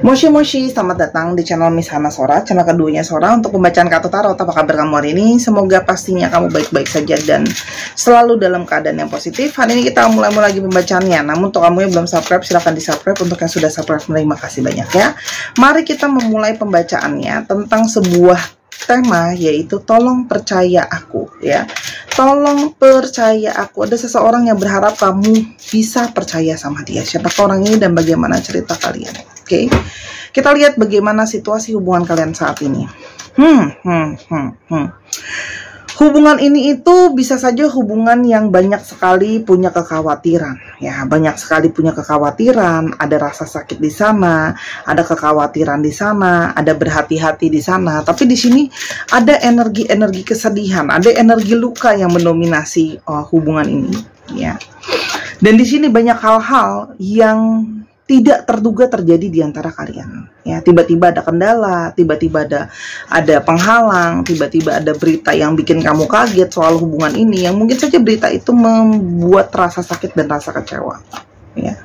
Moshi Moshi, selamat datang di channel Miss Hana Sora, channel keduanya Sora untuk pembacaan kartu tarot. Apa kabar kamu hari ini? Semoga pastinya kamu baik-baik saja dan selalu dalam keadaan yang positif. Hari ini kita mulai lagi pembacaannya. Namun untuk kamu yang belum subscribe, silahkan di subscribe. Untuk yang sudah subscribe, terima kasih banyak ya. Mari kita memulai pembacaannya tentang sebuah tema, yaitu tolong percaya aku ya. Tolong percaya aku. Ada seseorang yang berharap kamu bisa percaya sama dia. Siapakah orang ini dan bagaimana cerita kalian? Oke, kita lihat bagaimana situasi hubungan kalian saat ini. Hubungan ini itu bisa saja hubungan yang banyak sekali punya kekhawatiran, ya, banyak sekali punya kekhawatiran. Ada rasa sakit di sana, ada kekhawatiran di sana, ada berhati-hati di sana. Tapi di sini ada energi-energi kesedihan, ada energi luka yang mendominasi hubungan ini, ya. Dan di sini banyak hal-hal yang tidak terduga terjadi di antara kalian, ya. Tiba-tiba ada kendala, tiba-tiba ada penghalang, tiba-tiba ada berita yang bikin kamu kaget soal hubungan ini, yang mungkin saja berita itu membuat rasa sakit dan rasa kecewa, ya.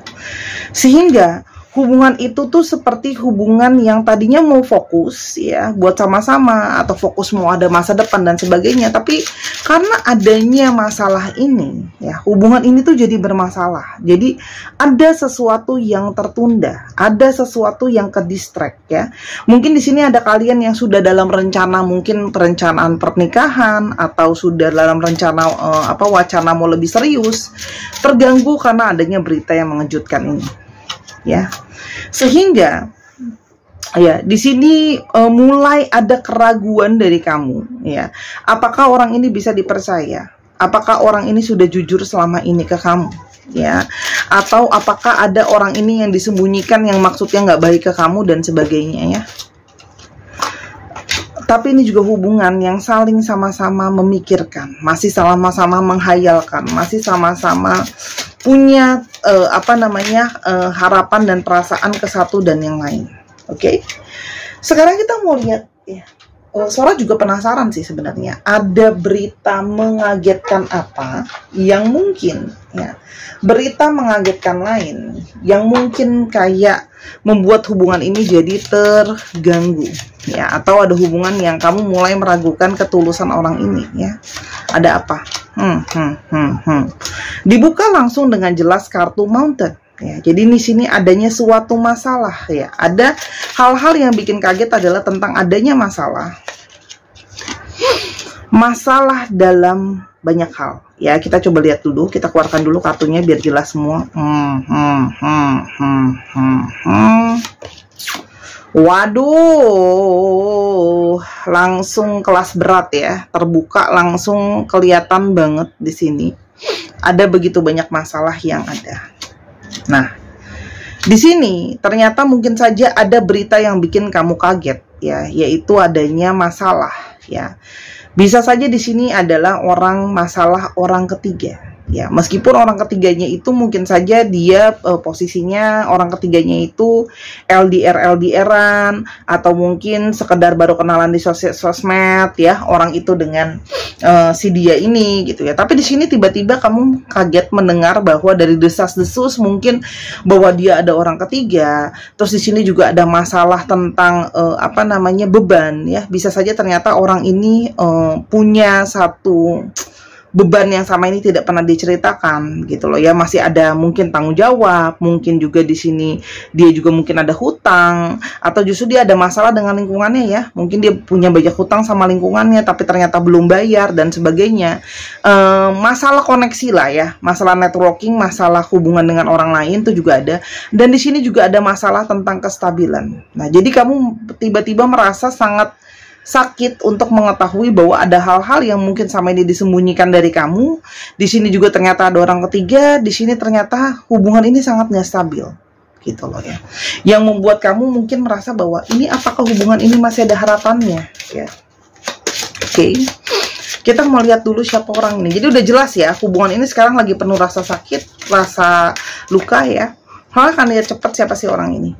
Sehingga hubungan itu tuh seperti hubungan yang tadinya mau fokus ya buat sama-sama, atau fokus mau ada masa depan dan sebagainya, tapi karena adanya masalah ini ya, hubungan ini tuh jadi bermasalah. Jadi ada sesuatu yang tertunda, ada sesuatu yang ke distract ya. Mungkin di sini ada kalian yang sudah dalam rencana, mungkin perencanaan pernikahan, atau sudah dalam rencana wacana mau lebih serius, terganggu karena adanya berita yang mengejutkan ini, ya. Sehingga ya di sini mulai ada keraguan dari kamu, ya. Apakah orang ini bisa dipercaya? Apakah orang ini sudah jujur selama ini ke kamu, ya? Atau apakah ada orang ini yang disembunyikan yang maksudnya nggak baik ke kamu dan sebagainya, ya? Tapi ini juga hubungan yang saling sama-sama memikirkan, masih sama-sama menghayalkan, masih sama-sama punya harapan dan perasaan ke satu dan yang lain. Oke. Sekarang kita mau lihat ya. Sora juga penasaran sih sebenarnya. Ada berita mengagetkan apa yang mungkin ya. Berita mengagetkan lain yang mungkin kayak membuat hubungan ini jadi terganggu ya, atau ada hubungan yang kamu mulai meragukan ketulusan orang ini ya. Ada apa? Dibuka langsung dengan jelas kartu Mountain ya. Jadi di sini adanya suatu masalah ya. Ada hal-hal yang bikin kaget adalah tentang adanya masalah dalam banyak hal ya. Kita coba lihat dulu, kita keluarkan dulu kartunya biar jelas semua. Waduh, langsung kelas berat ya, terbuka langsung kelihatan banget di sini. Ada begitu banyak masalah yang ada. Nah, di sini ternyata mungkin saja ada berita yang bikin kamu kaget ya, yaitu adanya masalah ya. Bisa saja di sini adalah masalah orang ketiga. Ya, meskipun orang ketiganya itu mungkin saja dia posisinya orang ketiganya itu LDR-LDRan, atau mungkin sekedar baru kenalan di sosmed ya, orang itu dengan si dia ini gitu ya. Tapi di sini tiba-tiba kamu kaget mendengar bahwa dari desas-desus mungkin bahwa dia ada orang ketiga. Terus di sini juga ada masalah tentang beban ya. Bisa saja ternyata orang ini punya satu beban yang sama ini tidak pernah diceritakan gitu loh ya. Masih ada mungkin tanggung jawab, mungkin juga di sini dia juga mungkin ada hutang, atau justru dia ada masalah dengan lingkungannya ya. Mungkin dia punya banyak hutang sama lingkungannya tapi ternyata belum bayar dan sebagainya. Masalah koneksi lah ya, masalah networking, masalah hubungan dengan orang lain itu juga ada. Dan di sini juga ada masalah tentang kestabilan. Nah, jadi kamu tiba-tiba merasa sangat sakit untuk mengetahui bahwa ada hal-hal yang mungkin sama ini disembunyikan dari kamu. Di sini juga ternyata ada orang ketiga. Di sini ternyata hubungan ini sangat nggak stabil, gitu loh ya. Yang membuat kamu mungkin merasa bahwa ini apakah hubungan ini masih ada harapannya, ya. Oke. Kita mau lihat dulu siapa orang ini. Jadi udah jelas ya, hubungan ini sekarang lagi penuh rasa sakit, rasa luka ya. Akan lihat cepat siapa sih orang ini.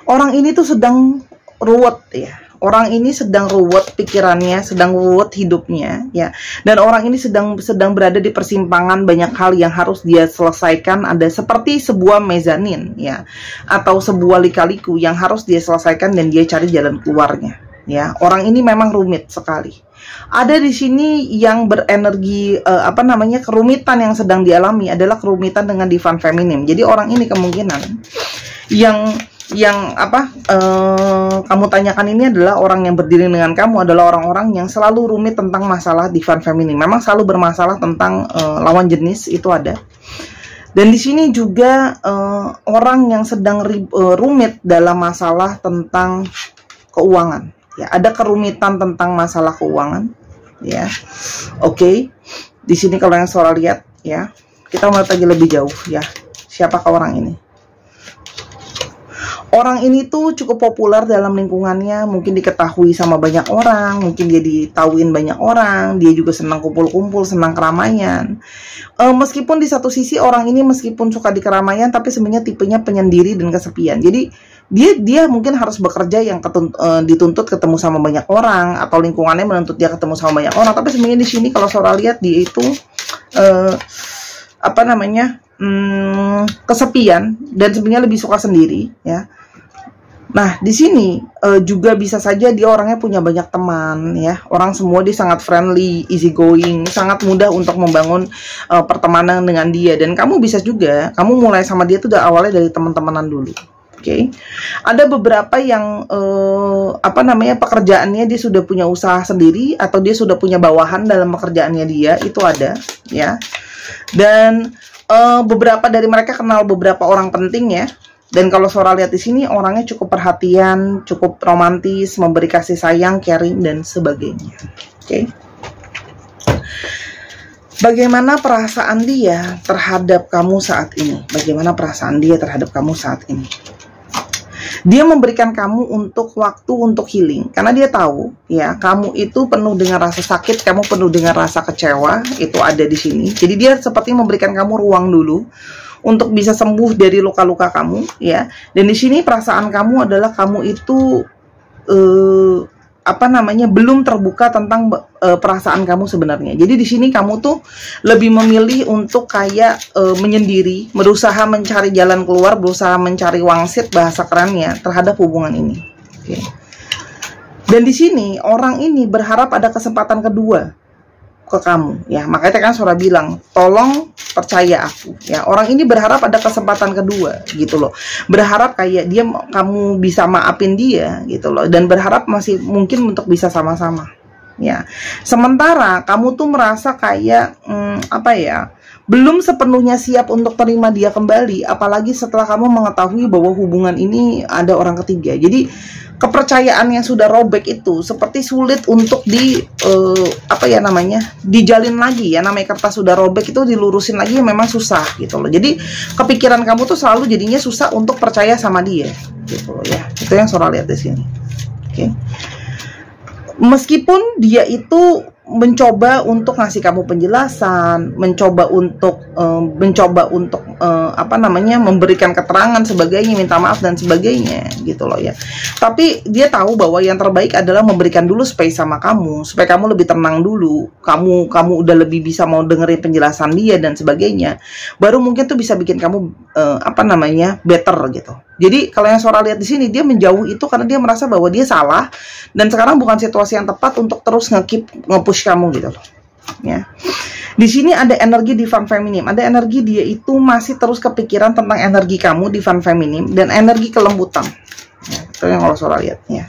Orang ini tuh sedang ruwet ya. Orang ini sedang ruwet pikirannya, sedang ruwet hidupnya, ya. Dan orang ini sedang berada di persimpangan, banyak hal yang harus dia selesaikan. Ada seperti sebuah mezanin, ya, atau sebuah lika-liku yang harus dia selesaikan dan dia cari jalan keluarnya, ya. Orang ini memang rumit sekali. Ada di sini yang berenergi kerumitan yang sedang dialami adalah kerumitan dengan divine feminine. Jadi orang ini kemungkinan kamu tanyakan ini adalah orang yang berdiri dengan kamu adalah orang-orang yang selalu rumit tentang masalah divine feminine. Memang selalu bermasalah tentang lawan jenis, itu ada. Dan di sini juga orang yang sedang rumit dalam masalah tentang keuangan. Ya, ada kerumitan tentang masalah keuangan. Ya, oke. Di sini kalau yang Sora lihat, ya, kita melihat lagi lebih jauh, ya. Siapakah orang ini? Orang ini tuh cukup populer dalam lingkungannya, mungkin diketahui sama banyak orang, mungkin dia ditauin banyak orang, dia juga senang kumpul-kumpul, senang keramaian. Meskipun di satu sisi orang ini meskipun suka di keramaian, tapi sebenarnya tipenya penyendiri dan kesepian. Jadi dia mungkin harus bekerja yang dituntut ketemu sama banyak orang, atau lingkungannya menuntut dia ketemu sama banyak orang. Tapi sebenarnya di sini kalau Sora lihat dia itu kesepian dan sebenarnya lebih suka sendiri, ya. Nah, di sini juga bisa saja dia orangnya punya banyak teman, ya. Orang semua dia sangat friendly, easy going, sangat mudah untuk membangun pertemanan dengan dia. Dan kamu bisa juga, kamu mulai sama dia tuh udah awalnya dari teman-temanan dulu. Oke. Ada beberapa yang pekerjaannya dia sudah punya usaha sendiri atau dia sudah punya bawahan dalam pekerjaannya dia, itu ada, ya. Dan beberapa dari mereka kenal beberapa orang penting, ya. Dan kalau Sora lihat di sini orangnya cukup perhatian, cukup romantis, memberi kasih sayang, caring dan sebagainya. Oke. Bagaimana perasaan dia terhadap kamu saat ini? Bagaimana perasaan dia terhadap kamu saat ini? Dia memberikan kamu untuk waktu untuk healing, karena dia tahu, ya, kamu itu penuh dengan rasa sakit, kamu penuh dengan rasa kecewa, itu ada di sini. Jadi dia seperti memberikan kamu ruang dulu untuk bisa sembuh dari luka-luka kamu, ya. Dan di sini perasaan kamu adalah kamu itu belum terbuka tentang perasaan kamu sebenarnya. Jadi di sini kamu tuh lebih memilih untuk kayak menyendiri, berusaha mencari jalan keluar, berusaha mencari wangsit bahasa kerennya terhadap hubungan ini. Okay. Dan di sini orang ini berharap ada kesempatan kedua ke kamu, ya. Makanya kan Sora bilang, tolong percaya aku, ya. Orang ini berharap ada kesempatan kedua, gitu loh. Berharap kayak kamu bisa maafin dia, gitu loh. Dan berharap masih mungkin untuk bisa sama-sama, ya. Sementara kamu tuh merasa kayak belum sepenuhnya siap untuk terima dia kembali, apalagi setelah kamu mengetahui bahwa hubungan ini ada orang ketiga. Jadi kepercayaan yang sudah robek itu seperti sulit untuk dijalin lagi, ya. Namanya kertas sudah robek itu dilurusin lagi memang susah, gitu loh. Jadi kepikiran kamu tuh selalu jadinya susah untuk percaya sama dia, gitu loh, ya. Itu yang Sora lihat di sini. Oke. Meskipun dia itu mencoba untuk ngasih kamu penjelasan, mencoba untuk memberikan keterangan sebagainya, minta maaf dan sebagainya, gitu loh, ya. Tapi dia tahu bahwa yang terbaik adalah memberikan dulu space sama kamu supaya kamu lebih tenang dulu, kamu udah lebih bisa mau dengerin penjelasan dia dan sebagainya, baru mungkin tuh bisa bikin kamu better, gitu. Jadi kalau yang Sora lihat di sini, dia menjauh itu karena dia merasa bahwa dia salah dan sekarang bukan situasi yang tepat untuk terus nge-push kamu, gitu loh, ya. Di sini ada energi divine feminine, ada energi dia itu masih terus kepikiran tentang energi kamu divine feminine dan energi kelembutan, ya. Itu yang kalau Sora lihat, ya.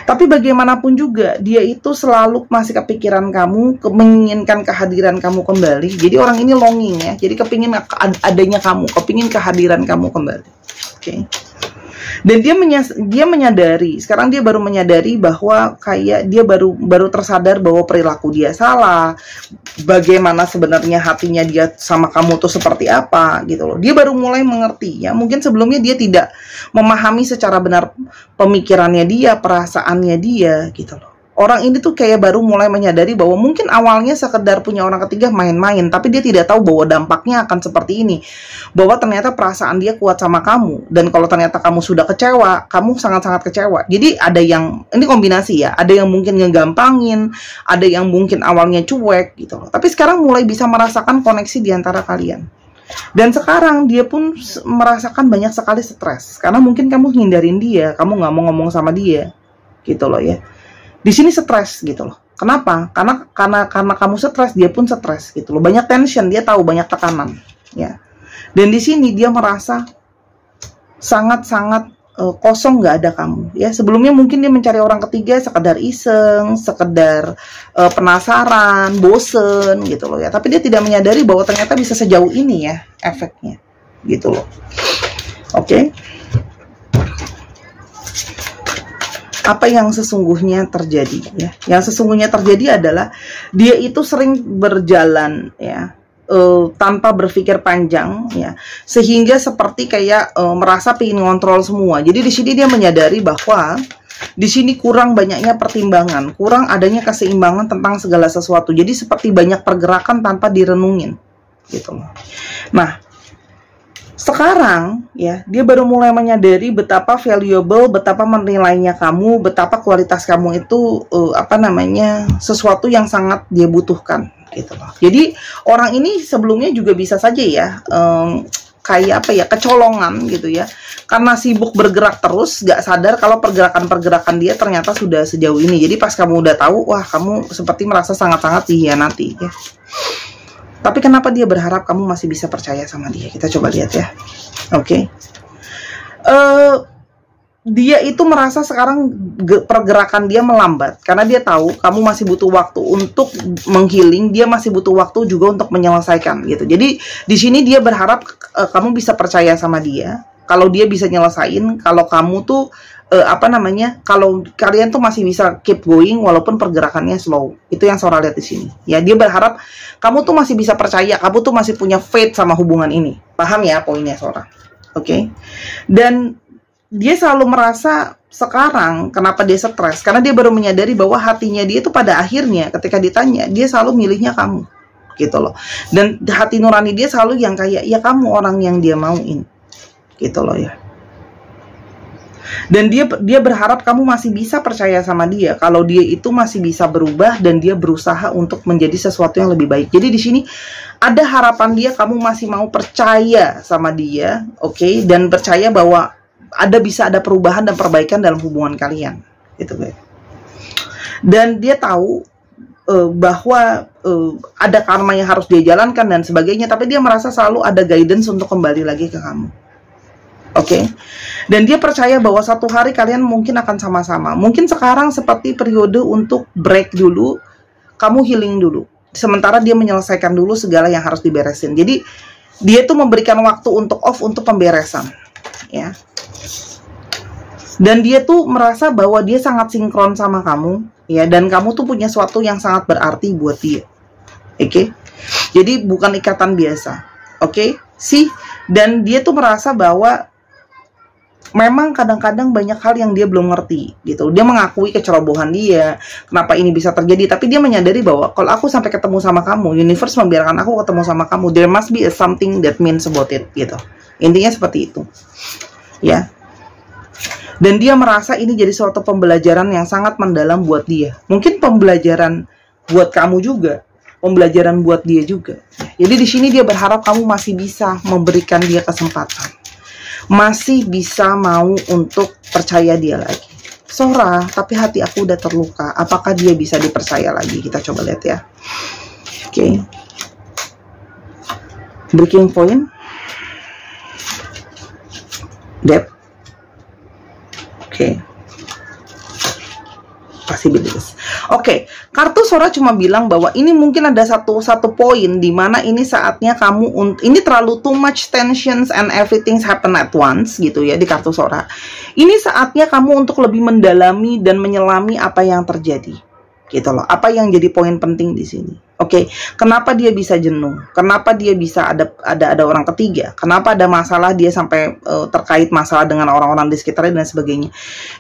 Tapi bagaimanapun juga dia itu selalu masih kepikiran kamu, menginginkan kehadiran kamu kembali. Jadi orang ini longing, ya. Jadi kepingin adanya kamu, kepingin kehadiran kamu kembali. Oke. Dan dia menyadari, sekarang dia baru menyadari bahwa kayak dia baru tersadar bahwa perilaku dia salah, bagaimana sebenarnya hatinya dia sama kamu tuh seperti apa, gitu loh. Dia baru mulai mengerti, ya. Mungkin sebelumnya dia tidak memahami secara benar pemikirannya dia, perasaannya dia, gitu loh. Orang ini tuh kayak baru mulai menyadari bahwa mungkin awalnya sekedar punya orang ketiga main-main, tapi dia tidak tahu bahwa dampaknya akan seperti ini. Bahwa ternyata perasaan dia kuat sama kamu, dan kalau ternyata kamu sudah kecewa, kamu sangat-sangat kecewa. Jadi ada yang, ini kombinasi ya, ada yang mungkin ngegampangin, ada yang mungkin awalnya cuek gitu loh. Tapi sekarang mulai bisa merasakan koneksi di antara kalian. Dan sekarang dia pun merasakan banyak sekali stres, karena mungkin kamu hindarin dia, kamu nggak mau ngomong sama dia, gitu loh ya. Di sini stres gitu loh. Kenapa? Karena kamu stres, dia pun stres gitu loh. Banyak tension, dia tahu banyak tekanan, ya. Dan di sini dia merasa sangat-sangat kosong, nggak ada kamu, ya. Sebelumnya mungkin dia mencari orang ketiga sekedar iseng, sekedar penasaran, bosen gitu loh ya. Tapi dia tidak menyadari bahwa ternyata bisa sejauh ini ya efeknya, gitu loh. Oke. Apa yang sesungguhnya terjadi ya? Yang sesungguhnya terjadi adalah dia itu sering berjalan ya tanpa berpikir panjang ya, sehingga seperti kayak merasa ingin ngontrol semua. Jadi di sini dia menyadari bahwa di sini kurang banyaknya pertimbangan, kurang adanya keseimbangan tentang segala sesuatu. Jadi seperti banyak pergerakan tanpa direnungin gitu loh. Nah, sekarang ya dia baru mulai menyadari betapa valuable, betapa menilainya kamu, betapa kualitas kamu itu sesuatu yang sangat dia butuhkan gitu loh. Jadi orang ini sebelumnya juga bisa saja ya kayak kecolongan gitu ya, karena sibuk bergerak terus, gak sadar kalau pergerakan-pergerakan dia ternyata sudah sejauh ini. Jadi pas kamu udah tahu, wah kamu seperti merasa sangat-sangat dihianati ya. Tapi kenapa dia berharap kamu masih bisa percaya sama dia? Kita coba lihat ya. Oke. Dia itu merasa sekarang pergerakan dia melambat. Karena dia tahu kamu masih butuh waktu untuk menghealing. Dia masih butuh waktu juga untuk menyelesaikan gitu. Jadi di sini dia berharap kamu bisa percaya sama dia. Kalau dia bisa nyelesain. Kalau kamu tuh kalau kalian tuh masih bisa keep going walaupun pergerakannya slow. Itu yang Sora lihat di sini. Ya, dia berharap kamu tuh masih bisa percaya, kamu tuh masih punya faith sama hubungan ini. Paham ya poinnya Sora? Oke. Dan dia selalu merasa sekarang kenapa dia stres? Karena dia baru menyadari bahwa hatinya dia itu pada akhirnya ketika ditanya, dia selalu milihnya kamu. Gitu loh. Dan hati nurani dia selalu yang kayak ya kamu orang yang dia mauin. Gitu loh ya. Dan dia berharap kamu masih bisa percaya sama dia, kalau dia itu masih bisa berubah dan dia berusaha untuk menjadi sesuatu yang lebih baik. Jadi di sini ada harapan dia kamu masih mau percaya sama dia, oke, dan percaya bahwa bisa ada perubahan dan perbaikan dalam hubungan kalian, gitu guys. Dan dia tahu bahwa ada karma yang harus dia jalankan dan sebagainya, tapi dia merasa selalu ada guidance untuk kembali lagi ke kamu. Oke. Dan dia percaya bahwa satu hari kalian mungkin akan sama-sama. Mungkin sekarang seperti periode untuk break dulu, kamu healing dulu. Sementara dia menyelesaikan dulu segala yang harus diberesin. Jadi dia tuh memberikan waktu untuk off untuk pemberesan, ya. Dan dia tuh merasa bahwa dia sangat sinkron sama kamu, ya. Dan kamu tuh punya sesuatu yang sangat berarti buat dia. Oke. Jadi bukan ikatan biasa. Oke. Dan dia tuh merasa bahwa memang kadang-kadang banyak hal yang dia belum ngerti gitu. Dia mengakui kecerobohan dia, kenapa ini bisa terjadi, tapi dia menyadari bahwa kalau aku sampai ketemu sama kamu, universe membiarkan aku ketemu sama kamu, there must be something that means about it gitu. Intinya seperti itu. Ya. Dan dia merasa ini jadi suatu pembelajaran yang sangat mendalam buat dia. Mungkin pembelajaran buat kamu juga, pembelajaran buat dia juga. Jadi di sini dia berharap kamu masih bisa memberikan dia kesempatan. Masih bisa mau untuk percaya dia lagi. Sora, tapi hati aku udah terluka. Apakah dia bisa dipercaya lagi? Kita coba lihat ya. Oke. Breaking point. Depth. Oke. Possibilities. Oke, kartu Sora cuma bilang bahwa ini mungkin ada satu poin di mana ini saatnya kamu, ini terlalu too much tensions and everything happen at once gitu ya di kartu Sora. Ini saatnya kamu untuk lebih mendalami dan menyelami apa yang terjadi. gitu loh. Apa yang jadi poin penting di sini? Oke, kenapa dia bisa jenuh? Kenapa dia bisa ada orang ketiga? Kenapa ada masalah dia sampai terkait masalah dengan orang-orang di sekitarnya dan sebagainya?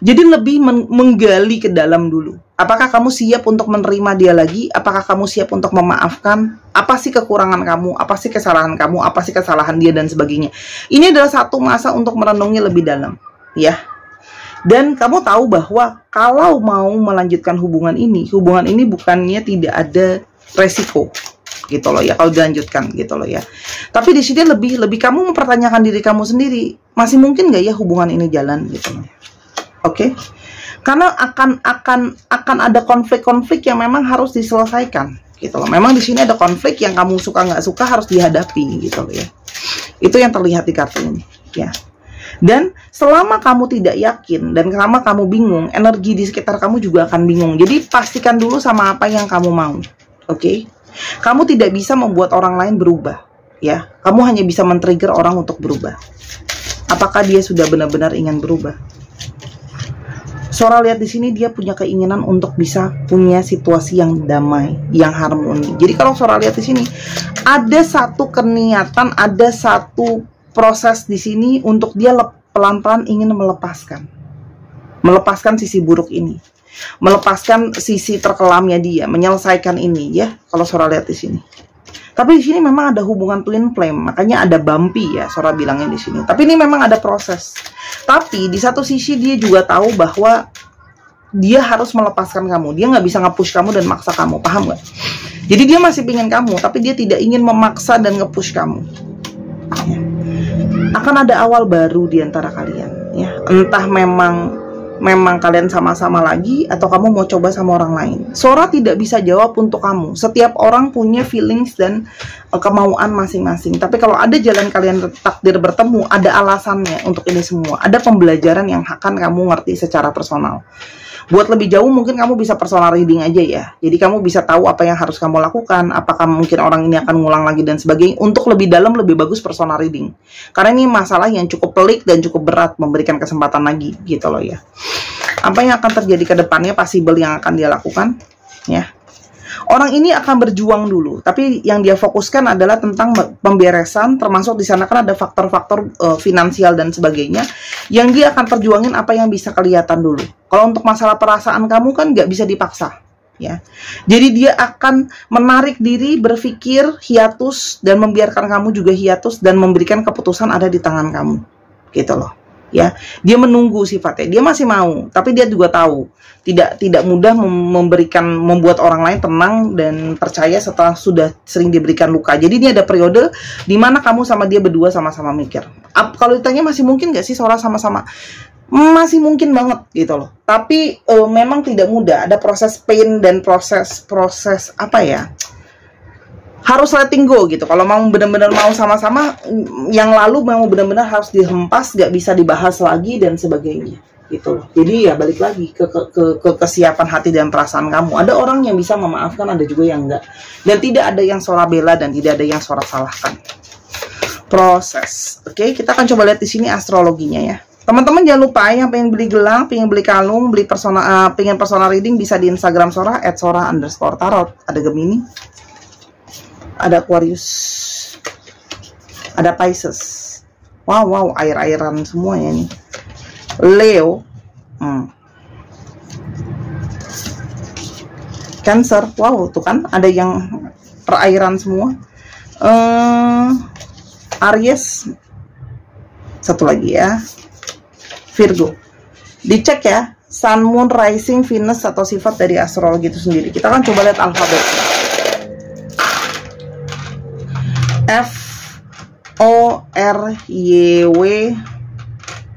Jadi lebih menggali ke dalam dulu. Apakah kamu siap untuk menerima dia lagi? Apakah kamu siap untuk memaafkan? Apa sih kekurangan kamu? Apa sih kesalahan kamu? Apa sih kesalahan dia dan sebagainya? Ini adalah satu masa untuk merenungi lebih dalam, ya. Dan kamu tahu bahwa kalau mau melanjutkan hubungan ini bukannya tidak ada resiko, gitu loh ya, kalau dilanjutkan, gitu loh ya. Tapi di sini lebih kamu mempertanyakan diri kamu sendiri, masih mungkin nggak ya hubungan ini jalan, gitu loh. Oke? Karena akan ada konflik-konflik yang memang harus diselesaikan, gitu loh. Memang di sini ada konflik yang kamu suka nggak suka harus dihadapi, gitu loh ya. Itu yang terlihat di kartu ini, ya. Dan selama kamu tidak yakin dan selama kamu bingung, energi di sekitar kamu juga akan bingung. Jadi pastikan dulu sama apa yang kamu mau. Oke, kamu tidak bisa membuat orang lain berubah, ya. Kamu hanya bisa men-trigger orang untuk berubah. Apakah dia sudah benar-benar ingin berubah? Sora lihat di sini dia punya keinginan untuk bisa punya situasi yang damai, yang harmoni. Jadi kalau Sora lihat di sini ada satu keniatan, ada satu proses di sini untuk dia pelan-pelan ingin melepaskan sisi buruk ini. Melepaskan sisi terkelamnya dia, menyelesaikan ini, ya. Kalau Sora lihat di sini. Tapi di sini memang ada hubungan twin flame, makanya ada bumpy ya, Sora bilangnya di sini. Tapi ini memang ada proses. Tapi di satu sisi dia juga tahu bahwa dia harus melepaskan kamu. Dia nggak bisa nge-push kamu dan maksa kamu, paham nggak? Jadi dia masih pengen kamu, tapi dia tidak ingin memaksa dan nge-push kamu. Ya. Akan ada awal baru di antara kalian, ya. Entah memang kalian sama-sama lagi atau kamu mau coba sama orang lain. Sora tidak bisa jawab untuk kamu. Setiap orang punya feelings dan kemauan masing-masing. Tapi kalau ada jalan kalian takdir bertemu, ada alasannya untuk ini semua. Ada pembelajaran yang akan kamu ngerti secara personal. Buat lebih jauh mungkin kamu bisa personal reading aja ya. Jadi kamu bisa tahu apa yang harus kamu lakukan, apakah mungkin orang ini akan ngulang lagi dan sebagainya. Untuk lebih dalam lebih bagus personal reading. Karena ini masalah yang cukup pelik dan cukup berat, memberikan kesempatan lagi gitu loh ya. Apa yang akan terjadi ke depannya, possible yang akan dia lakukan, ya. Orang ini akan berjuang dulu, tapi yang dia fokuskan adalah tentang pemberesan, termasuk di sana kan ada faktor-faktor finansial dan sebagainya, yang dia akan perjuangin apa yang bisa kelihatan dulu. Kalau untuk masalah perasaan kamu kan nggak bisa dipaksa, ya. Jadi dia akan menarik diri, berpikir, hiatus, dan membiarkan kamu juga hiatus, dan memberikan keputusan ada di tangan kamu, gitu loh. Ya, dia menunggu sifatnya. Dia masih mau, tapi dia juga tahu tidak mudah membuat orang lain tenang dan percaya setelah sudah sering diberikan luka. Jadi ini ada periode di mana kamu sama dia berdua sama-sama mikir. Kalau ditanya masih mungkin nggak sih Sora sama-sama? Masih mungkin banget gitu loh. Tapi memang tidak mudah. Ada proses pain dan proses apa ya? Harus letting go gitu. Kalau mau benar-benar mau sama-sama, yang lalu mau benar-benar harus dihempas, gak bisa dibahas lagi dan sebagainya gitu loh. Jadi ya balik lagi ke kesiapan hati dan perasaan kamu. Ada orang yang bisa memaafkan, ada juga yang enggak. Dan tidak ada yang Sora bela dan tidak ada yang Sora salahkan. Proses. Oke, kita akan coba lihat di sini astrologinya ya. Teman-teman jangan lupa yang pengen beli gelang, pengen beli kalung, pengen personal reading bisa di Instagram Sora @sora_tarot. Ada Gemini, ada Aquarius, ada Pisces. Wow, air-airan semua ya nih. Leo, Cancer. Wow, tuh kan ada yang perairan semua. Aries, satu lagi ya, Virgo. Dicek ya, Sun, Moon, Rising, Venus atau sifat dari astrologi itu sendiri. Kita akan coba lihat alfabet. F O R Y W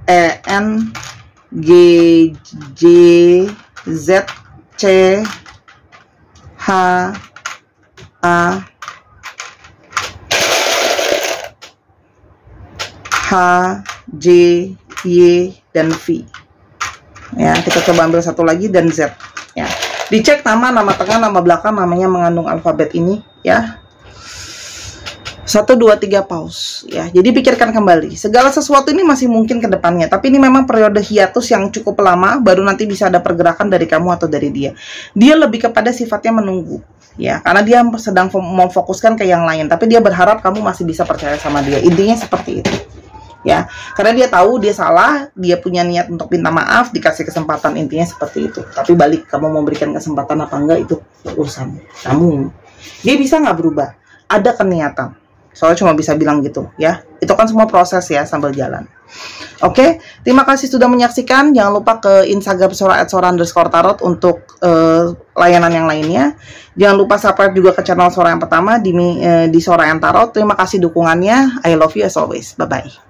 E N G J Z C H A H J Y dan V. Ya, kita coba ambil satu lagi dan Z. Ya, dicek nama tengah, nama belakang, namanya mengandung alfabet ini ya. 1, 2, 3 pause ya. Jadi pikirkan kembali. Segala sesuatu ini masih mungkin ke depannya, tapi ini memang periode hiatus yang cukup lama, baru nanti bisa ada pergerakan dari kamu atau dari dia. Dia lebih kepada sifatnya menunggu ya, karena dia sedang memfokuskan ke yang lain, tapi dia berharap kamu masih bisa percaya sama dia. Intinya seperti itu. Ya, karena dia tahu dia salah, dia punya niat untuk minta maaf, dikasih kesempatan, intinya seperti itu. Tapi balik kamu memberikan kesempatan apa enggak itu urusan kamu. Dia bisa nggak berubah? Ada keniatan. Soalnya cuma bisa bilang gitu ya. Itu kan semua proses ya sambil jalan. Oke, terima kasih sudah menyaksikan. Jangan lupa ke Instagram @sora_tarot untuk layanan yang lainnya. Jangan lupa subscribe juga ke channel Sora yang pertama di Sora yang Tarot. Terima kasih dukungannya. I love you as always. Bye bye.